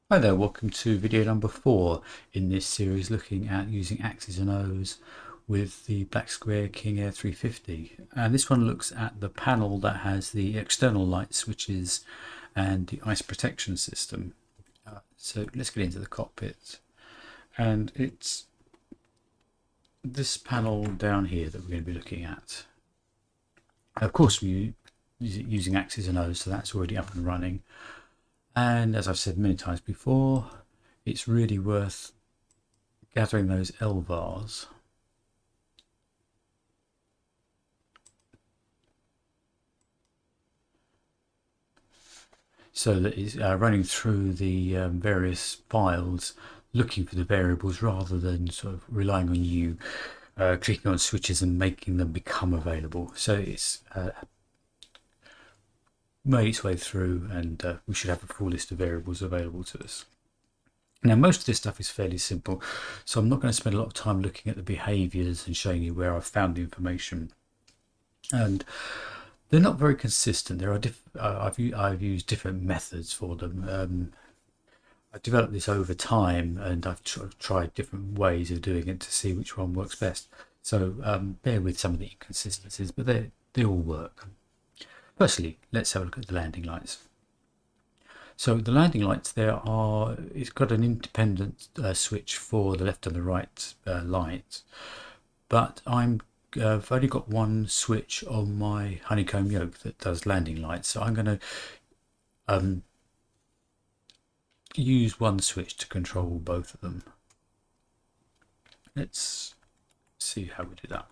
Hi there, welcome to video number 4 in this series looking at using axes and O's with the Black Square King Air 350. And this one looks at the panel that has the external light switches and the ice protection system. So let's get into the cockpit. And it's this panel down here that we're going to be looking at. Of course, we're using axes and O's, so that's already up and running. And as I've said many times before, it's really worth gathering those L-bars. So that it's running through the various files, looking for the variables rather than sort of relying on you clicking on switches and making them become available. So it's made its way through, and we should have a full list of variables available to us. Now, most of this stuff is fairly simple, so I'm not going to spend a lot of time looking at the behaviors and showing you where I've found the information. And they're not very consistent. There are I've used different methods for them. I've developed this over time, and I've tried different ways of doing it to see which one works best. So bear with some of the inconsistencies, but they all work. Firstly, let's have a look at the landing lights. So the landing lights it's got an independent switch for the left and the right light, but I've only got one switch on my Honeycomb yoke that does landing lights, so I'm going to use one switch to control both of them. Let's see how we do that.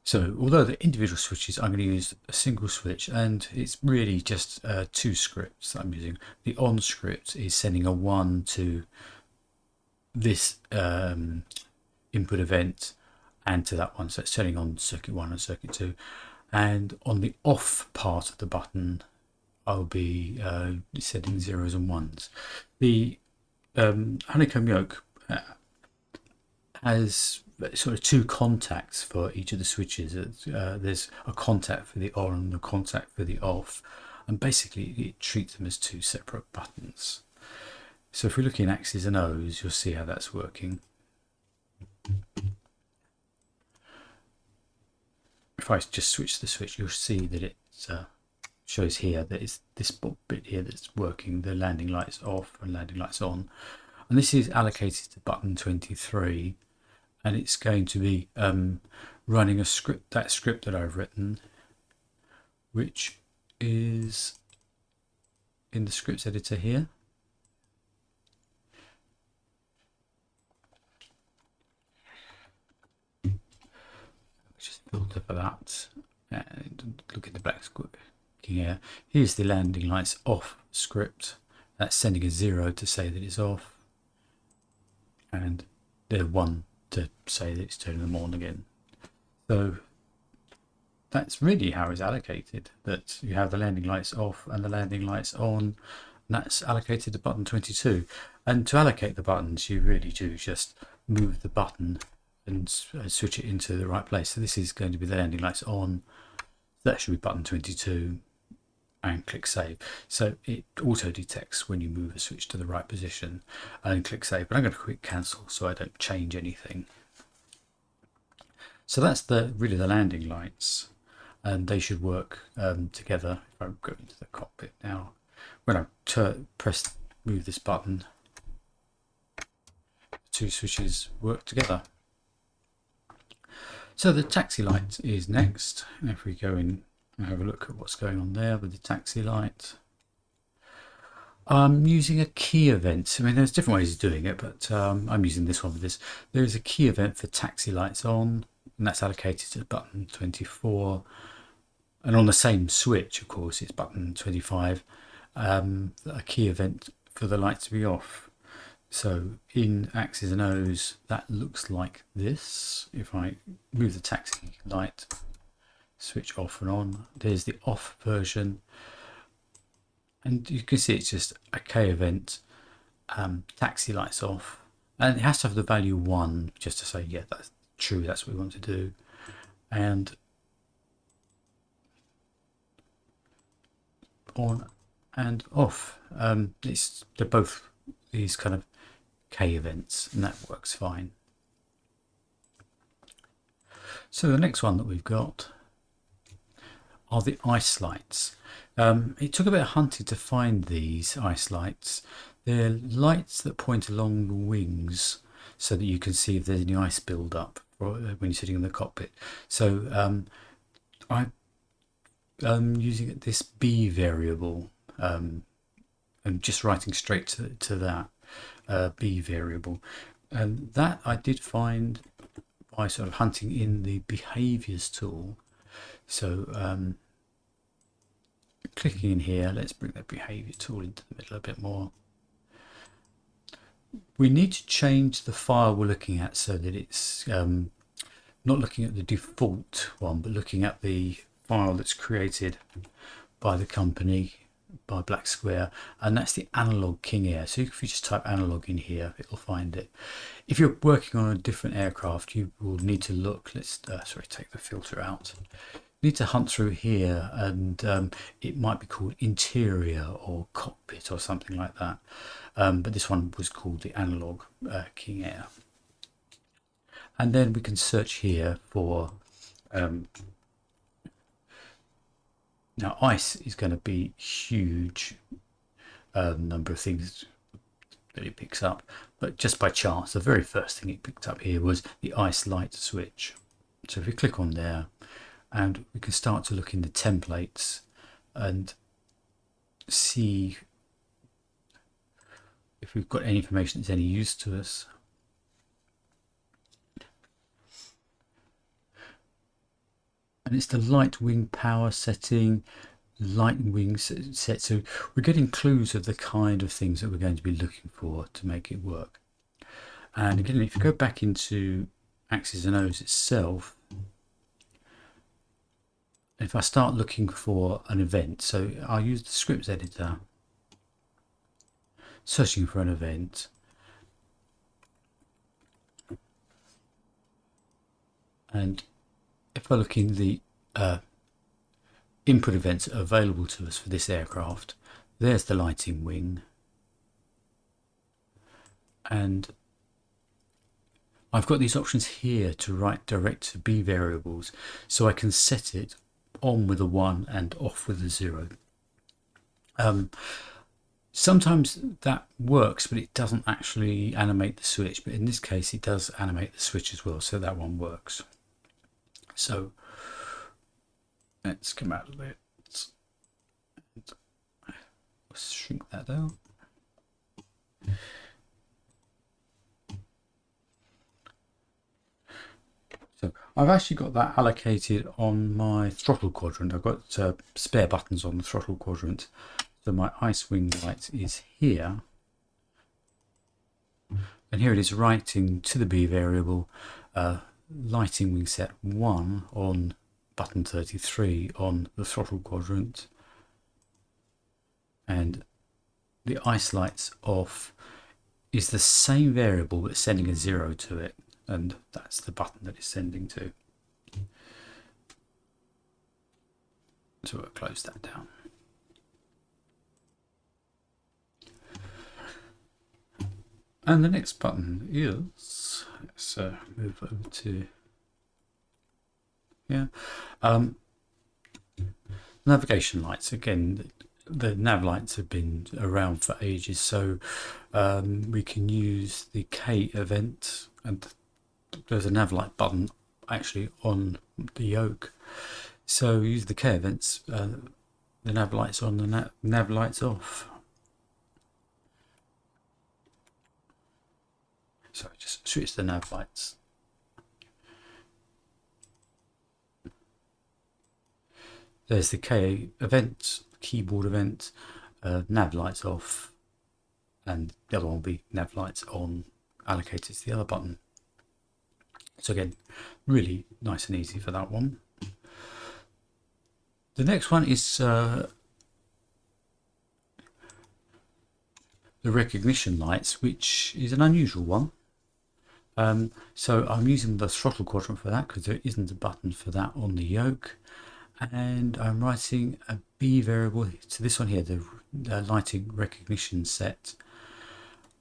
So although the individual switches, I'm going to use a single switch, and it's really just two scripts that I'm using. The on script is sending a 1 to this input event and to that one, so it's turning on circuit 1 and circuit 2. And on the off part of the button, I'll be setting 0s and 1s. The Honeycomb yoke has sort of two contacts for each of the switches. There's a contact for the on and a contact for the off, and basically it treats them as two separate buttons. So if we look in axes and O's, you'll see how that's working. If I just switch the switch, you'll see that it shows here that it's this bit here that's working, the landing lights off and landing lights on. And this is allocated to button 23, and it's going to be running a script, that script that I've written, which is in the scripts editor here. Just filter for that and look at the Black Square King Air. Here's the landing lights off script. That's sending a 0 to say that it's off, and the 1 to say that it's turning them on again. So that's really how it's allocated, that you have the landing lights off and the landing lights on, and that's allocated to button 22. And to allocate the buttons, you really do just move the button and switch it into the right place. So this is going to be the landing lights on, that should be button 22, and click save. So it auto detects when you move a switch to the right position and click save. But I'm going to quick cancel so I don't change anything. So that's really the landing lights, and they should work together. If I go into the cockpit now, when I move this button, the two switches work together. So the taxi light is next. And if we go in and have a look at what's going on there with the taxi light, I'm using a key event. I mean, there's different ways of doing it, but I'm using this one for this. There is a key event for taxi lights on, and that's allocated to button 24. And on the same switch, of course, it's button 25, a key event for the light to be off. So in axes and O's, that looks like this. If I move the taxi light, switch off and on, there's the off version. And you can see it's just a K event, taxi lights off. And it has to have the value 1 just to say, yeah, that's true, that's what we want to do. And on and off. They're both these kind of K events, and that works fine. So the next one that we've got are the ice lights. It took a bit of hunting to find these ice lights. They're lights that point along the wings so that you can see if there's any ice build up when you're sitting in the cockpit. So I'm using this B variable. I'm just writing straight to that B variable. And that I did find by sort of hunting in the behaviors tool. So clicking in here, let's bring the behavior tool into the middle a bit more. We need to change the file we're looking at so that it's not looking at the default one, but looking at the file that's created by the company, by Black Square, and that's the analog King Air. So if you just type analog in here, it'll find it. If you're working on a different aircraft, you will need to look. Let's take the filter out. Need to hunt through here, and it might be called interior or cockpit or something like that, but this one was called the analog King Air. And then we can search here for now ice is going to be huge number of things that it picks up, but just by chance the very first thing it picked up here was the ice light switch. So if we click on there, and we can start to look in the templates and see if we've got any information that's any use to us. And it's the light wing power setting, light wing set. So we're getting clues of the kind of things that we're going to be looking for to make it work. And again, if you go back into X's and O's itself, if I start looking for an event, so I'll use the scripts editor, searching for an event, and if I look in the input events available to us for this aircraft, there's the lighting wing, and I've got these options here to write direct to B variables, so I can set it on with a 1 and off with a 0. Sometimes that works, but it doesn't actually animate the switch, but in this case it does animate the switch as well, so that one works. So let's come out of it, let's shrink that down. So I've actually got that allocated on my throttle quadrant. I've got spare buttons on the throttle quadrant. So my ice wing light is here. And here it is writing to the B variable, lighting wing set 1 on button 33 on the throttle quadrant. And the ice lights off is the same variable but sending a 0 to it. And that's the button that it's sending to. So we'll close that down. And the next button is, let's move over to, navigation lights. Again, the nav lights have been around for ages, so we can use the K event, and there's a nav light button actually on the yoke. So use the K events, the nav lights on, the nav lights off. So just switch the nav lights. There's the K event, keyboard event, nav lights off, and the other one will be nav lights on, allocated to the other button. So again, really nice and easy for that one. The next one is the recognition lights, which is an unusual one. So I'm using the throttle quadrant for that because there isn't a button for that on the yoke. And I'm writing a B variable to this one here, the lighting recognition set,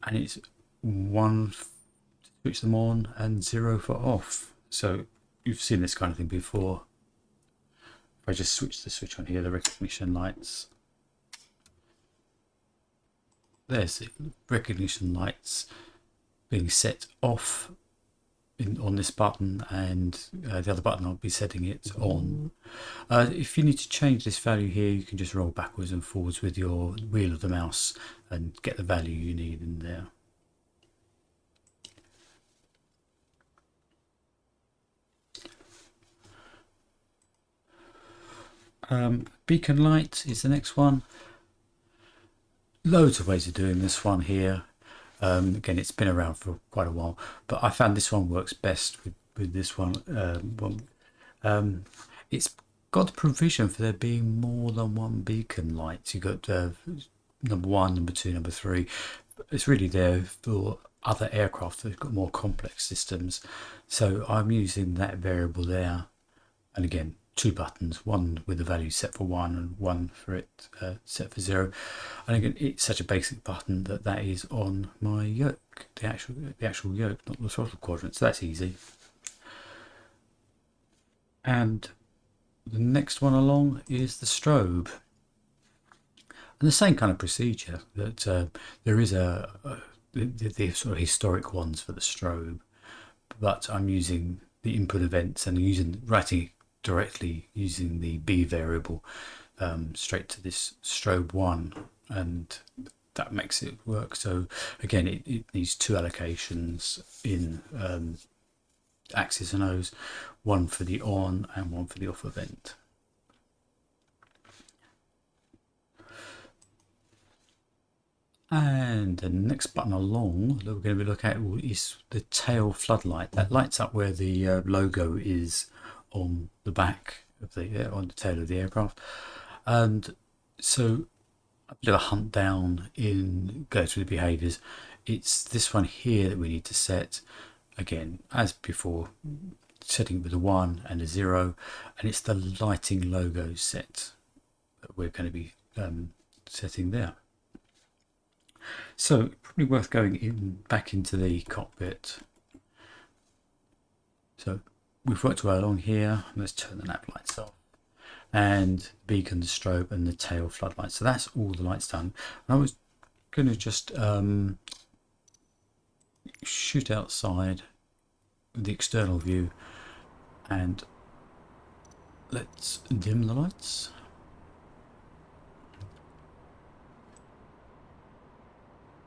and it's 1 to switch them on and 0 for off. So you've seen this kind of thing before. If I just switch the switch on here, the recognition lights, there's the recognition lights being set off on this button, and the other button I'll be setting it on. If you need to change this value here, you can just roll backwards and forwards with your wheel of the mouse and get the value you need in there. Beacon light is the next one. Loads of ways of doing this one here. Again, it's been around for quite a while, but I found this one works best with this one. It's got the provision for there being more than one beacon light. You've got number 1, number 2, number 3. It's really there for other aircraft that have got more complex systems. So I'm using that variable there, and again, 2 buttons, one with the value set for 1 and one for it set for 0. And again, it's such a basic button that is on my yoke, the actual yoke, not the throttle quadrant. So that's easy. And the next one along is the strobe, and the same kind of procedure. That there is the sort of historic ones for the strobe, but I'm using the input events and writing directly using the B variable straight to this strobe 1, and that makes it work. So again, it needs 2 allocations in axis and O's, one for the on and one for the off event. And the next button along that we're going to be looking at is the tail floodlight. That lights up where the logo is on the back of on the tail of the aircraft. And so a bit of a hunt down go through the behaviors. It's this one here that we need to set, again as before, setting with a 1 and a 0, and it's the lighting logo set that we're going to be setting there. So probably worth going back into the cockpit. So we've worked well along here. Let's turn the nav lights off, and beacon, the strobe, and the tail floodlights. So that's all the lights done. I was going to just shoot outside with the external view, and let's dim the lights.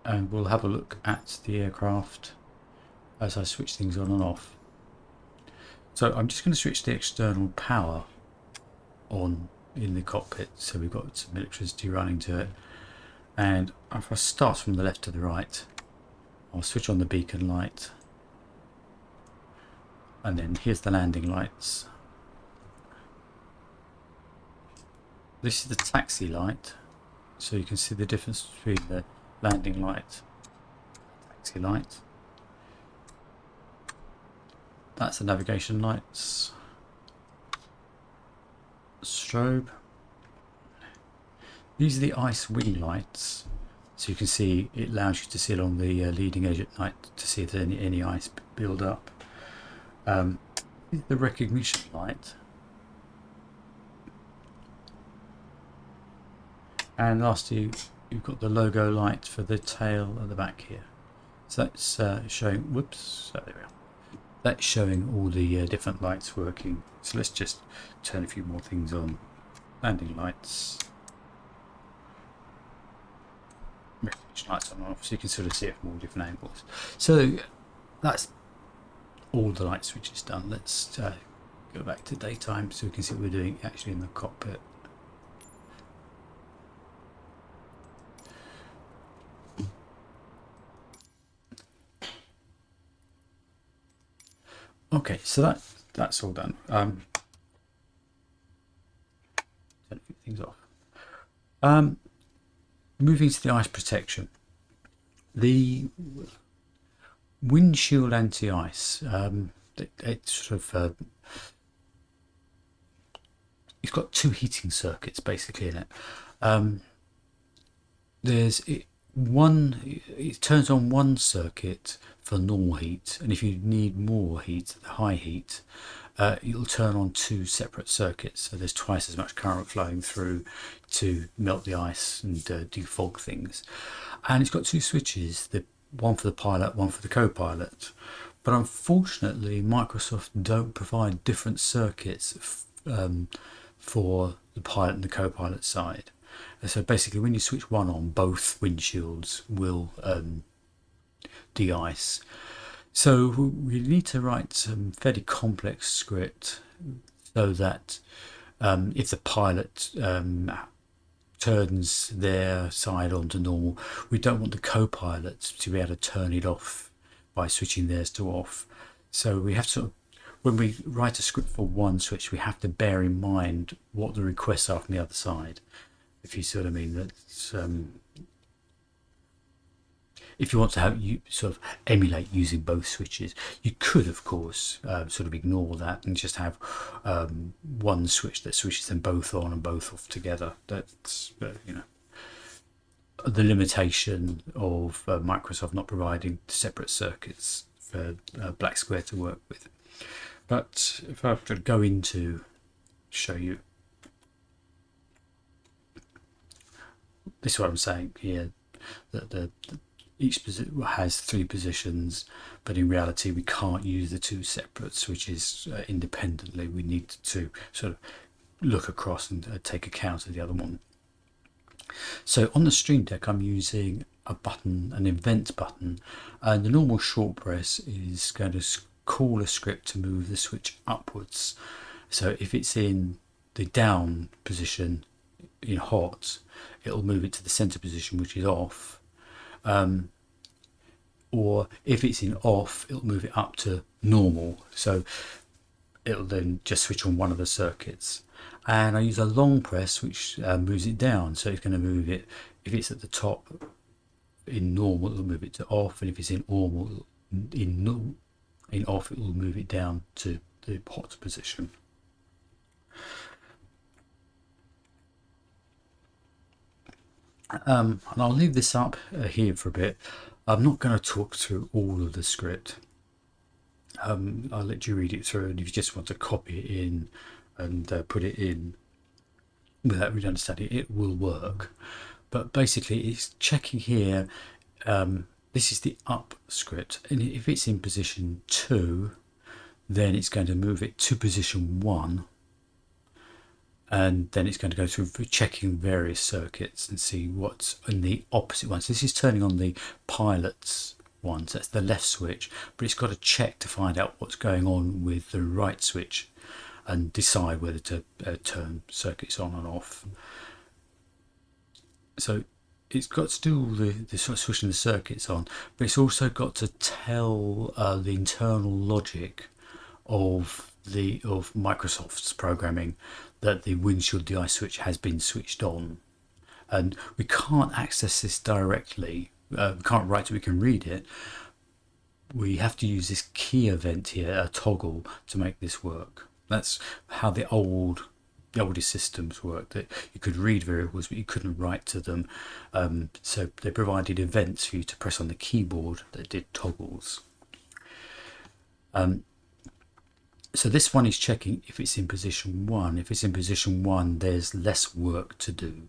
And we'll have a look at the aircraft as I switch things on and off. So I'm just going to switch the external power on in the cockpit, so we've got some electricity running to it. And if I start from the left to the right, I'll switch on the beacon light, and then here's the landing lights. This is the taxi light, so you can see the difference between the landing light and taxi light. That's the navigation lights, strobe. These are the ice wing lights, so you can see it allows you to see along the leading edge at night to see if there's any ice build up. The recognition light, and lastly you've got the logo light for the tail at the back here. So that's showing, whoops, there we are. That's showing all the different lights working. So let's just turn a few more things on. Landing lights, recognition lights on and off, so you can sort of see it from all different angles. So that's all the light switches done. Let's go back to daytime so we can see what we're doing actually in the cockpit. Okay, so that's all done. Turn a few things off. Moving to the ice protection. The windshield anti-ice, it's sort of it's got 2 heating circuits basically in it. there's it turns on one circuit for normal heat, and if you need more heat, the high heat, it'll turn on two separate circuits, so there's twice as much current flowing through to melt the ice and defog things. And it's got two switches, one for the pilot, one for the co-pilot. But unfortunately, Microsoft don't provide different circuits for the pilot and the co-pilot side. And so basically, when you switch one on, both windshields will de-ice. So we need to write some fairly complex script so that if the pilot turns their side on to normal, we don't want the co-pilot to be able to turn it off by switching theirs to off. So we have to, when we write a script for one switch, we have to bear in mind what the requests are from the other side. If you see what I mean, that's if you want to have you sort of emulate using both switches, you could of course sort of ignore that and just have one switch that switches them both on and both off together. That's you know, the limitation of Microsoft not providing separate circuits for Black Square to work with. But if I have to go into show you, this is what I'm saying here, that each position has three positions, but in reality we can't use the two separate switches independently. We need to sort of look across and take account of the other one. So on the Stream Deck I'm using a button, an event button, and the normal short press is going to call a script to move the switch upwards. So if it's in the down position in hot, it'll move it to the center position, which is off. Or if it's in off, it'll move it up to normal. So it'll then just switch on one of the circuits. And I use a long press, which moves it down. So it's going to move it, if it's at the top in normal, it'll move it to off. And if it's in normal, in off, it will move it down to the hot position. And I'll leave this up here for a bit. I'm not going to talk through all of the script. I'll let you read it through, and if you just want to copy it in and put it in without really understanding it, it will work. But basically it's checking here, this is the up script, and if it's in position 2, then it's going to move it to position 1, and then it's going to go through checking various circuits and see what's in the opposite ones. This is turning on the pilot's one, so that's the left switch, but it's got to check to find out what's going on with the right switch and decide whether to turn circuits on and off. So it's got to do all the sort of switching the circuits on, but it's also got to tell the internal logic of Microsoft's programming that the windshield de-ice switch has been switched on. And we can't access this directly. We can't write it, we can read it. We have to use this key event here, a toggle, to make this work. That's how the oldest systems worked, that you could read variables but you couldn't write to them. So they provided events for you to press on the keyboard that did toggles. So this one is checking if it's in position 1. If it's in position 1, there's less work to do.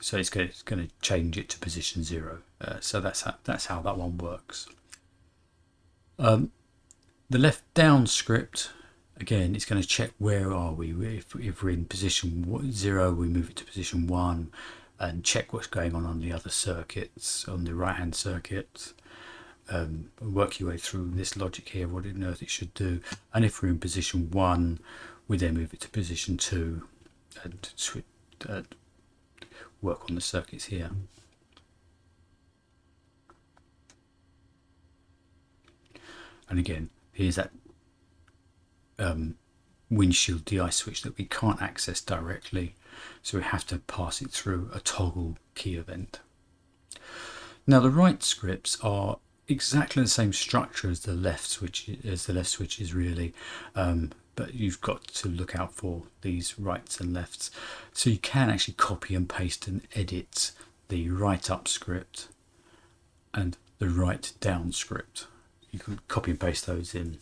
So it's going to change it to position 0. So that's how that one works. The left down script, again, it's going to check where are we. If we're in position 0, we move it to position 1 and check what's going on the other circuits, on the right hand circuit. Work your way through this logic here, what on earth it should do. And if we're in position 1, we then move it to position 2 and work on the circuits here. And again, here's that windshield de-ice switch that we can't access directly, so we have to pass it through a toggle key event. Now the right scripts are exactly the same structure as the left switch is really. but you've got to look out for these rights and lefts. So you can actually copy and paste and edit the right up script and the right down script. You can copy and paste those in.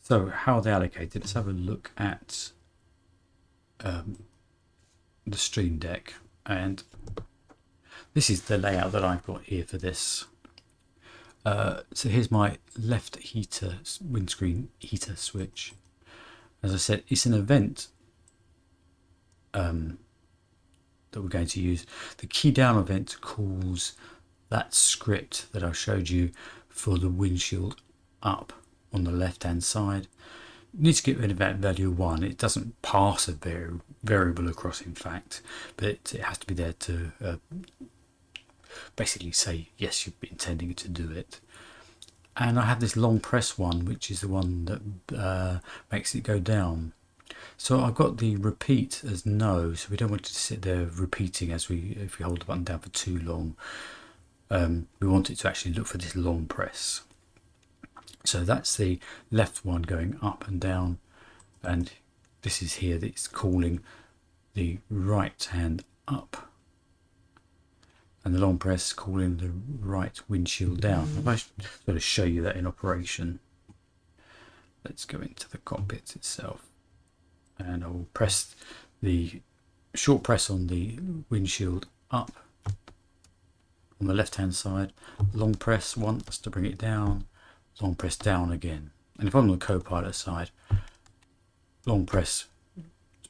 So how are they allocated? Let's have a look at the Stream Deck, and this is the layout that I've got here for this. So here's my left heater, windscreen heater switch. As I said, it's an event that we're going to use. The key down event calls that script that I showed you for the windshield up on the left hand side. You need to get rid of that value 1. It doesn't pass a variable across, in fact, but it has to be there to basically say yes, you're intending to do it. And I have this long press one, which is the one that makes it go down. So I've got the repeat as no, so we don't want it to sit there repeating if we hold the button down for too long. We want it to actually look for this long press. So that's the left one going up and down, and this is here that it's calling the right hand up, and the long press calling the right windshield down. I should sort of show you that in operation. Let's go into the cockpit itself, and I will press the short press on the windshield up on the left hand side, long press once to bring it down, long press down again. And if I'm on the co-pilot side, long press to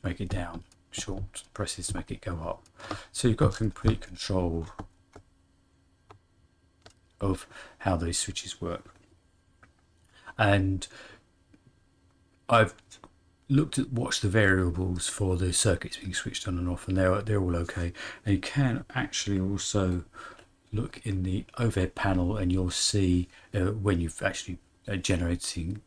make it down, short presses to make it go up. So you've got complete control of how those switches work. And I've watched the variables for the circuits being switched on and off, and they're all okay. And you can actually also look in the overhead panel, and you'll see when you've actually generating,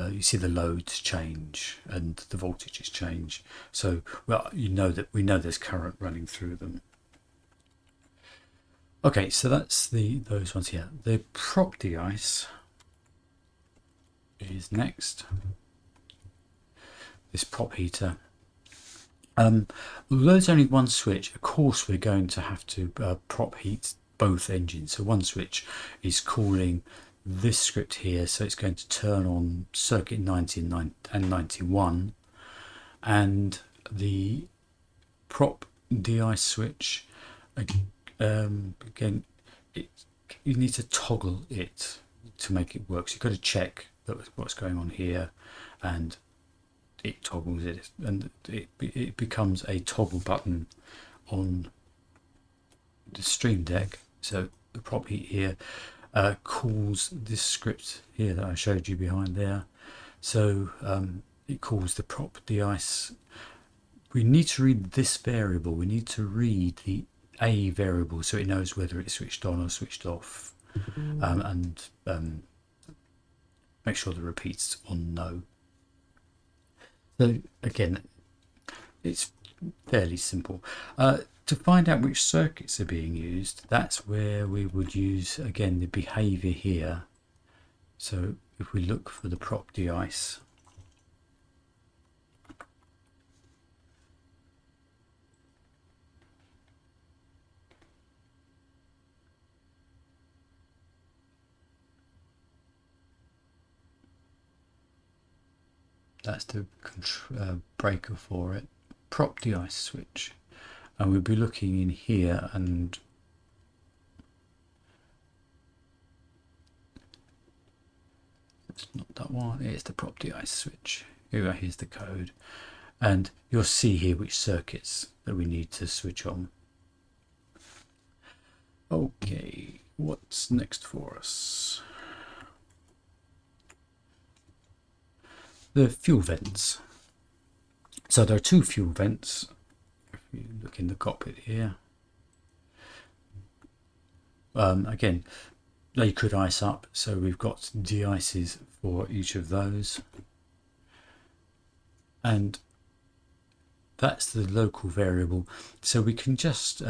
you see the loads change and the voltages change. So well, we know there's current running through them. Okay, so that's those ones here. The prop de-ice is next. This prop heater. Although there's only one switch, of course we're going to have to prop heat both engines. So one switch is calling this script here, so it's going to turn on circuit 90 and 91, and the prop de-ice switch, again, you need to toggle it to make it work. So you've got to check that what's going on here, and it toggles it, and it becomes a toggle button on the Stream Deck. So the prop heat here calls this script here that I showed you behind there. So it calls the prop de-ice. We need to read this variable. We need to read the A variable so it knows whether it's switched on or switched off, and make sure the repeat's on no. So again, it's fairly simple. To find out which circuits are being used, that's where we would use, again, the behavior here. So if we look for the prop de-ice, that's the breaker for it, prop de-ice switch. And we'll be looking in here, and it's not that one, it's the prop de-ice switch. Here's the code, and you'll see here which circuits that we need to switch on. Okay, what's next for us? The fuel vents. So there are two fuel vents. If you look in the cockpit here, again, they could ice up, so we've got de-ices for each of those, and that's the local variable. So we can just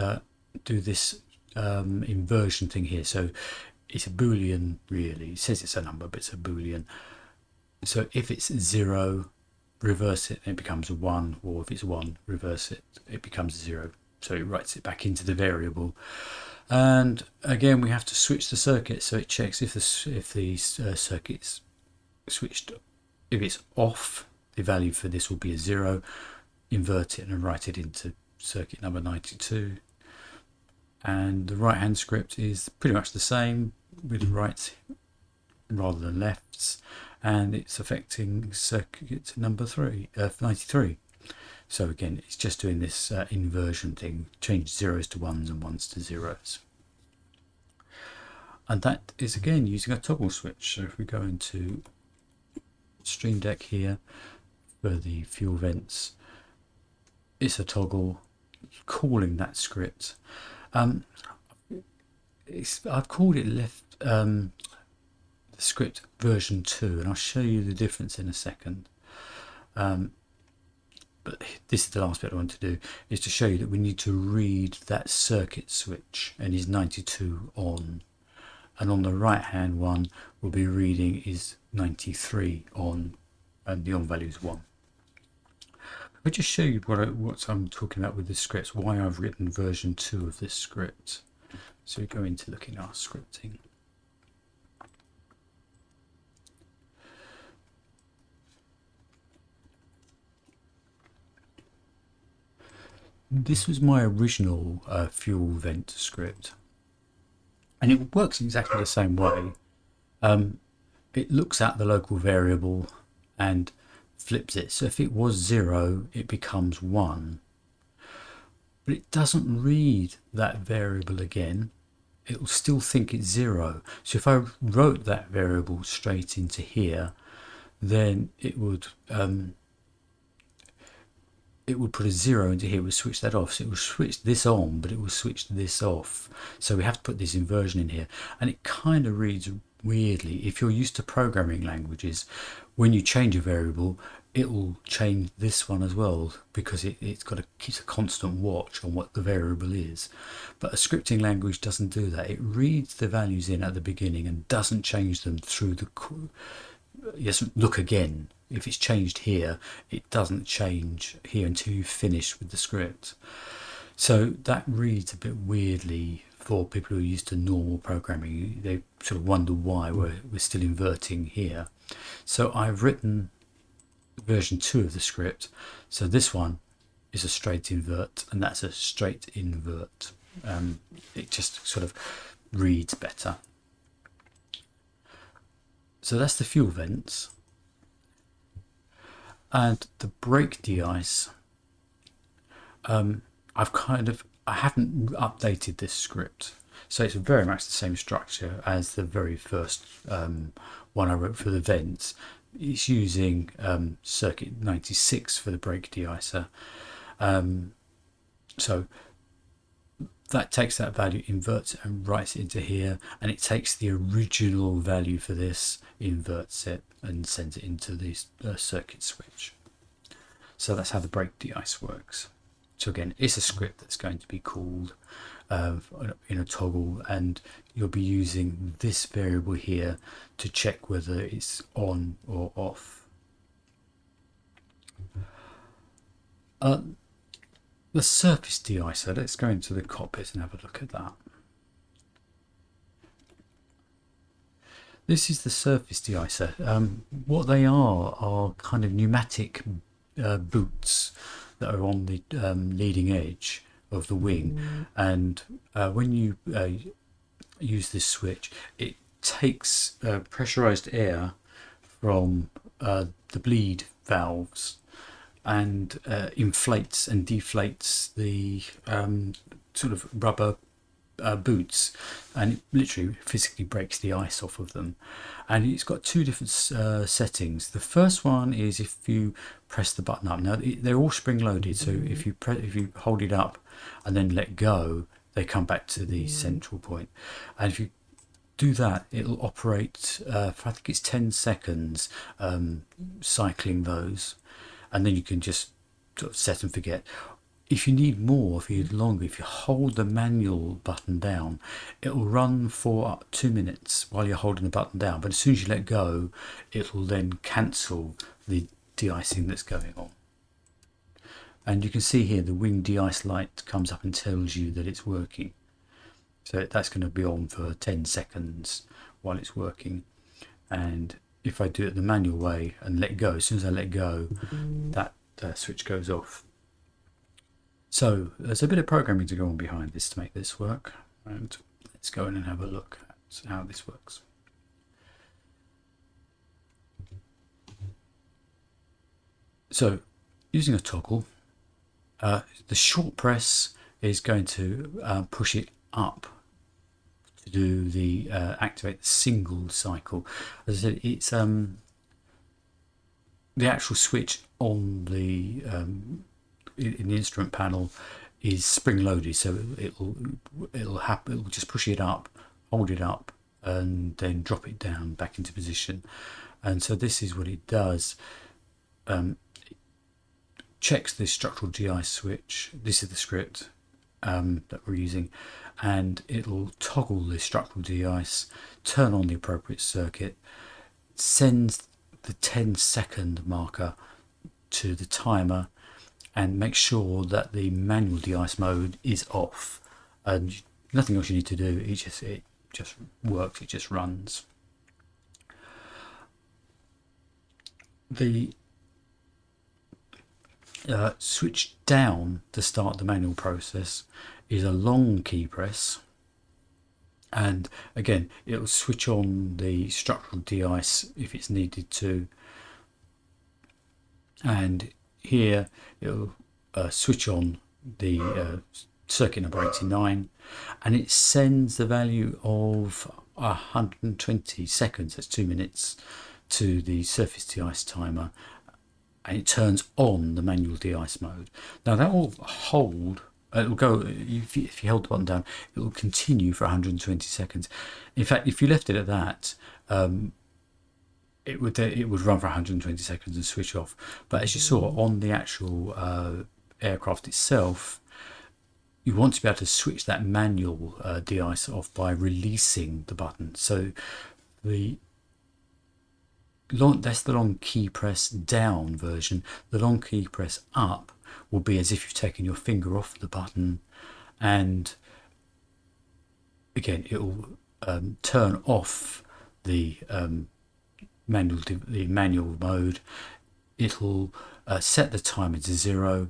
do this inversion thing here. So it's a boolean, really. It says it's a number, but it's a boolean. So if it's 0, reverse it, it becomes a 1, or if it's 1, reverse it, it becomes a 0. So it writes it back into the variable. And again, we have to switch the circuit, so it checks if the circuit's switched. If it's off, the value for this will be a 0. Invert it and write it into circuit number 92. And the right hand script is pretty much the same, with rights rather than lefts, and it's affecting circuit number 93. So again, it's just doing this inversion thing, change zeros to ones and ones to zeros. And that is again using a toggle switch. So if we go into Stream Deck here for the fuel vents, it's a toggle calling that script. I've called it left the script version 2, and I'll show you the difference in a second. But this is the last bit I want to do, is to show you that we need to read that circuit switch, and is 92 on, and on the right hand one we'll be reading is 93 on, and the on value is 1. I'll just show you what I'm talking about with this script, why I've written version 2 of this script. So we go into looking at our scripting. This was my original fuel vent script, and it works exactly the same way. It looks at the local variable and flips it. So if it was 0, it becomes 1. But it doesn't read that variable again. It will still think it's 0. So if I wrote that variable straight into here, then it would put a 0 into here, it would switch that off. So it will switch this on, but it will switch this off. So we have to put this inversion in here. And it kind of reads weirdly. If you're used to programming languages, when you change a variable, it will change this one as well, because it's got to keep a constant watch on what the variable is. But a scripting language doesn't do that. It reads the values in at the beginning and doesn't change them through the... Yes, look again. If it's changed here, it doesn't change here until you finish with the script. So that reads a bit weirdly for people who are used to normal programming. They sort of wonder why we're still inverting here. So I've written version 2 of the script. So this one is a straight invert, and that's a straight invert. It just sort of reads better. So that's the fuel vents. And the brake de-ice, I haven't updated this script, so it's very much the same structure as the very first one I wrote for the vents. It's using circuit 96 for the brake de-icer. So that takes that value, inverts it and writes it into here, and it takes the original value for this, inverts it and sends it into the circuit switch. So that's how the brake de-ice works. So again, it's a script that's going to be called in a toggle, and you'll be using this variable here to check whether it's on or off. The surface de-icer, let's go into the cockpit and have a look at that. This is the surface de-icer. What they are kind of pneumatic boots that are on the leading edge of the wing, and when you use this switch, it takes pressurized air from the bleed valves and inflates and deflates the sort of rubber boots, and it literally physically breaks the ice off of them. And it's got two different settings. The first one is if you press the button up. Now they're all spring loaded, so if you hold it up and then let go, they come back to the central point. And if you do that, it'll operate for I think it's 10 seconds, cycling those, and then you can just sort of set and forget. If you need more, if you need longer, if you hold the manual button down, it will run for 2 minutes while you're holding the button down. But as soon as you let go, it will then cancel the de-icing that's going on. And you can see here the wing de-ice light comes up and tells you that it's working. So that's going to be on for 10 seconds while it's working. And if I do it the manual way and let go, as soon as I let go, that switch goes off. So there's a bit of programming to go on behind this to make this work. And let's go in and have a look at how this works. So using a toggle, the short press is going to push it up to do the activate the single cycle. As I said, it's the actual switch on the in the instrument panel is spring loaded, so it'll just push it up, hold it up, and then drop it down back into position. And so this is what it does. Checks the structural de-ice switch. This is the script that we're using, and it'll toggle the structural de-ice, turn on the appropriate circuit, sends the 10-second marker to the timer, and make sure that the manual de-ice mode is off. And nothing else you need to do. It just works. It just runs. The switch down to start the manual process is a long key press, and again it'll switch on the structural de-ice if it's needed to, and here it'll switch on the circuit number 89, and it sends the value of 120 seconds, that's 2 minutes, to the surface de-ice timer, and it turns on the manual de-ice mode. Now that will hold, it'll go, if you hold the button down, it will continue for 120 seconds. In fact, if you left it at that, it would run for 120 seconds and switch off. But as you saw on the actual aircraft itself, you want to be able to switch that manual de-ice off by releasing the button. So that's the long key press down version. The long key press up will be as if you've taken your finger off the button, and again it will turn off the manual mode. It'll set the timer to 0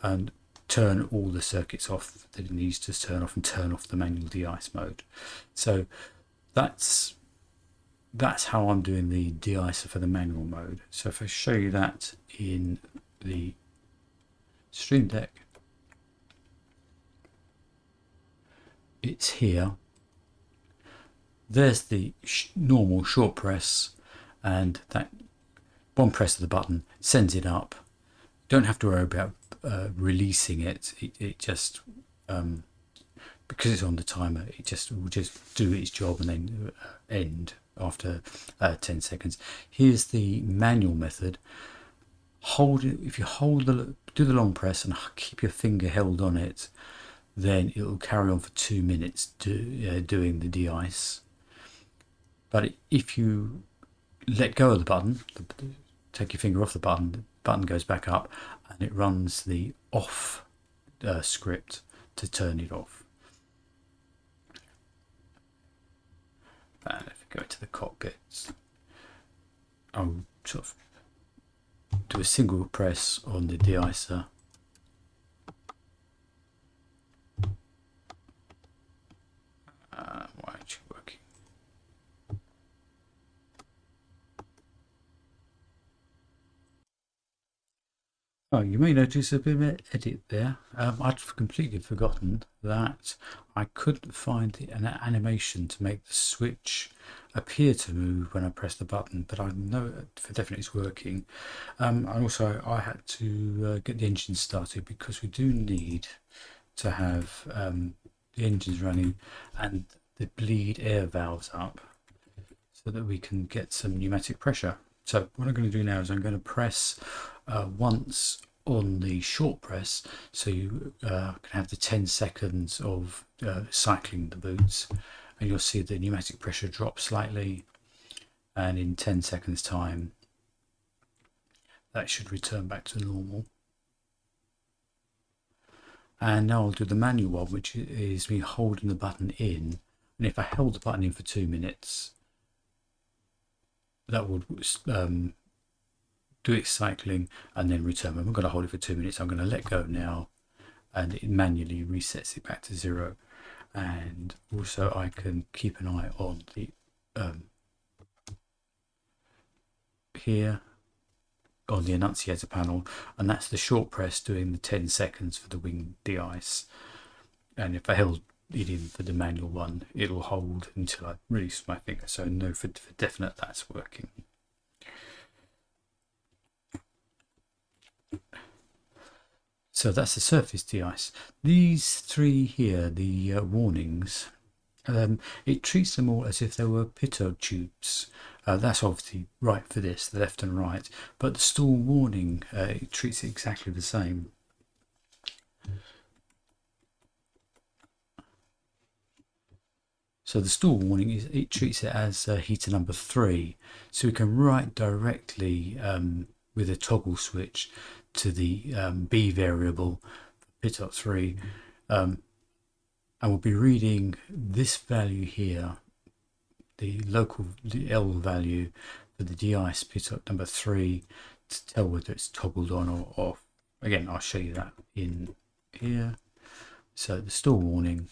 and turn all the circuits off that it needs to turn off, and turn off the manual de-ice mode. So that's how I'm doing the de-icer for the manual mode. So if I show you that in the Stream Deck, it's here. There's the normal short press, and that one press of the button sends it up. Don't have to worry about releasing it. It just because it's on the timer, it will just do its job and then end after 10 seconds. Here's the manual method. Hold it. If you do the long press and keep your finger held on it, then it will carry on for 2 minutes doing the de-ice. But if you let go of the button, take your finger off the button goes back up, and it runs the off script to turn it off. And if we go to the cockpit, I'll sort of do a single press on the de-icer. Why aren't you working? Oh, you may notice a bit of an edit there. I'd completely forgotten that I couldn't find an animation to make the switch appear to move when I press the button, but I know for definite it's working. And also I had to get the engine started, because we do need to have the engines running and the bleed air valves up so that we can get some pneumatic pressure. So what I'm going to do now is I'm going to press once on the short press, so you can have the 10 seconds of cycling the boots, and you'll see the pneumatic pressure drop slightly. and in 10 seconds time that should return back to normal. And now I'll do the manual one, which is me holding the button in, and if I held the button in for 2 minutes, that would do its cycling and then return. I'm going to hold it for 2 minutes. I'm going to let go now, and it manually resets it back to 0. And also I can keep an eye on the here on the annunciator panel, and that's the short press doing the 10 seconds for the wing de-ice. And if I held it in for the manual one, it'll hold until I release my finger. So no, for definite that's working. So that's the surface de-ice. These 3 here, the warnings, it treats them all as if they were pitot tubes. That's obviously right for this, the left and right, but the stall warning, it treats it exactly the same. So the stall warning it treats it as heater number 3, so we can write directly with a toggle switch to the B variable pitot 3, and we'll be reading this value here, the L value for the de-ice pitot number 3, to tell whether it's toggled on or off. Again, I'll show you that in here. So the stall warning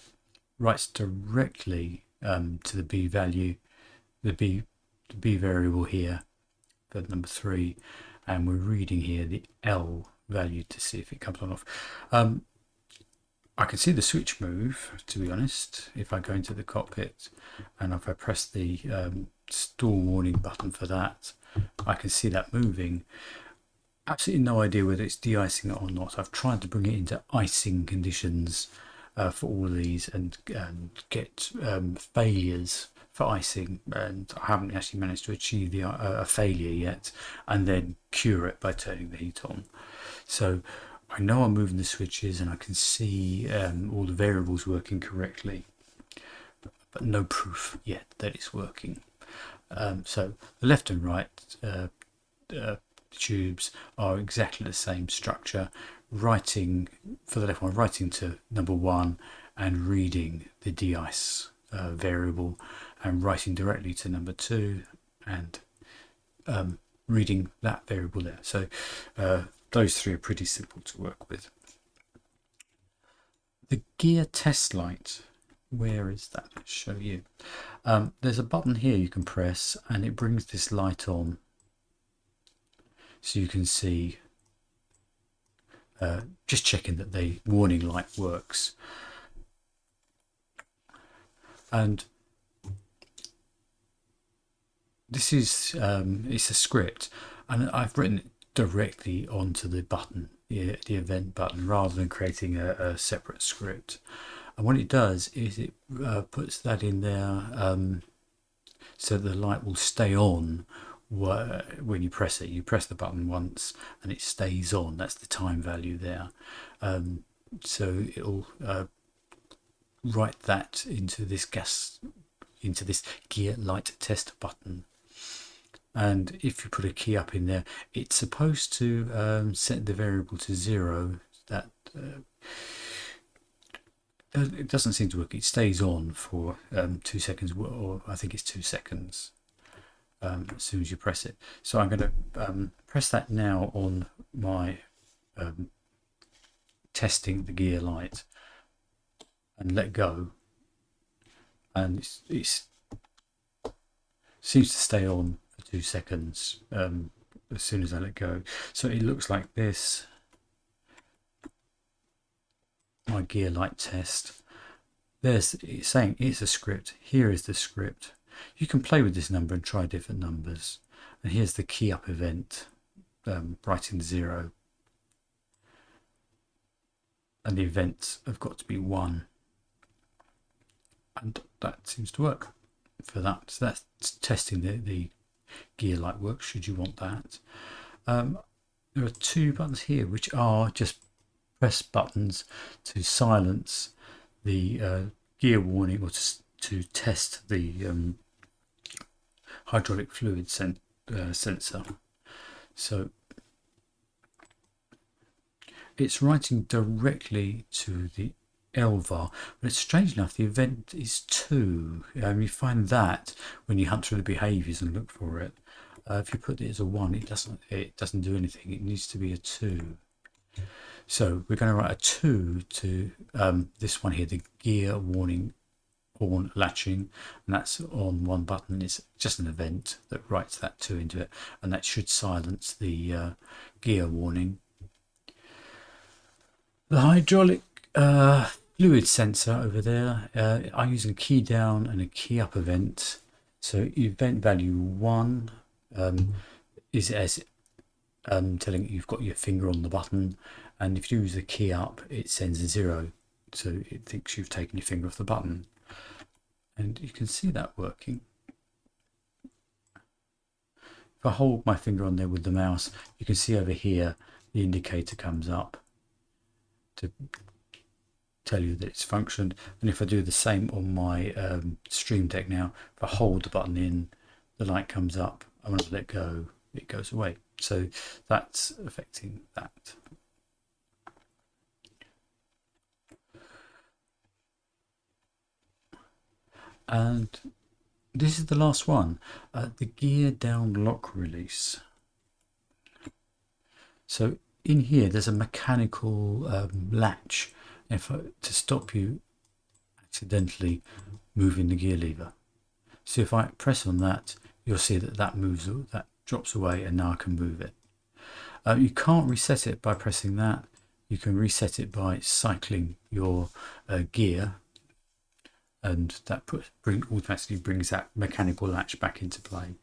writes directly to the B value, the B variable here for number 3, and we're reading here the L value to see if it comes on or off. I can see the switch move, to be honest, if I go into the cockpit, and if I press the stall warning button for that, I can see that moving. Absolutely no idea whether it's de-icing it or not. I've tried to bring it into icing conditions for all of these and get failures for icing, and I haven't actually managed to achieve a failure yet and then cure it by turning the heat on. So I know I'm moving the switches and I can see all the variables working correctly, but no proof yet that it's working. So the left and right tubes are exactly the same structure. Writing for the left one, writing to number 1 and reading the de-ice variable, and writing directly to number 2 and reading that variable there. So those 3 are pretty simple to work with. The gear test light, where is that? Let's show you. There's a button here you can press and it brings this light on, so you can see, just checking that the warning light works. And this is it's a script, and I've written it directly onto the button, the event button, rather than creating a separate script. And what it does is it puts that in there so the light will stay on when you press it. You press the button once and it stays on. That's the time value there. So it'll write that into this gear light test button. And if you put a key up in there, it's supposed to set the variable to 0. That it doesn't seem to work. It stays on for 2 seconds, or I think it's 2 seconds as soon as you press it. So I'm going to press that now on my testing the gear light and let go, and it seems to stay on for 2 seconds as soon as I let go. So it looks like this. My gear light test. It's saying it's a script. Here is the script. You can play with this number and try different numbers. And here's the key up event, writing 0. And the events have got to be 1. And that seems to work for that. So that's testing the gear light works, should you want that. There are 2 buttons here which are just press buttons to silence the gear warning, or to test the hydraulic fluid sensor. So it's writing directly to the LVAR, but it's strange enough the event is 2. You find that when you hunt through the behaviours and look for it. If you put it as a 1, it doesn't do anything. It needs to be a 2. So we're going to write a 2 to this one here, the gear warning horn latching, and that's on one button. It's just an event that writes that 2 into it, and that should silence the gear warning. The hydraulic fluid sensor over there, I'm using a key down and a key up event. So event value 1 is as telling you've got your finger on the button, and if you use the key up, it sends a 0, so it thinks you've taken your finger off the button. And you can see that working. If I hold my finger on there with the mouse, you can see over here the indicator comes up to tell you that it's functioned. And if I do the same on my Stream Deck now, if I hold the button in, the light comes up, and when I let go, it goes away. So that's affecting that. And this is the last one, the gear down lock release. So in here there's a mechanical latch to stop you accidentally moving the gear lever. So if I press on that, you'll see that moves, that drops away, and now I can move it. You can't reset it by pressing that. You can reset it by cycling your gear, and that automatically brings that mechanical latch back into play.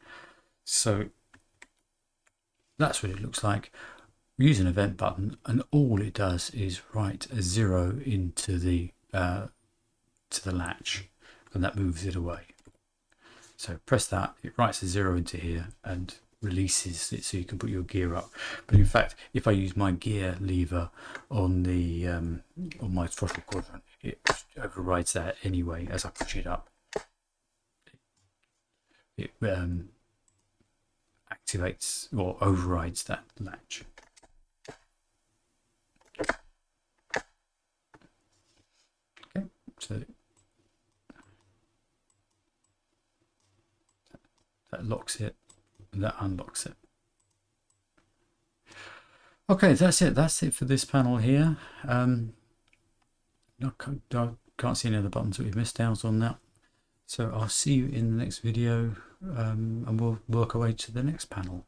So that's what it looks like. We use an event button, and all it does is write a 0 into the to the latch, and that moves it away. So press that, it writes a 0 into here and releases it so you can put your gear up. But in fact, if I use my gear lever on the on my throttle quadrant, it overrides that anyway as I push it up. It activates or overrides that latch. Okay, so that locks it, and that unlocks it. Okay, that's it. That's it for this panel here. I can't see any other buttons that we've missed out on that. So I'll see you in the next video, and we'll work our way to the next panel.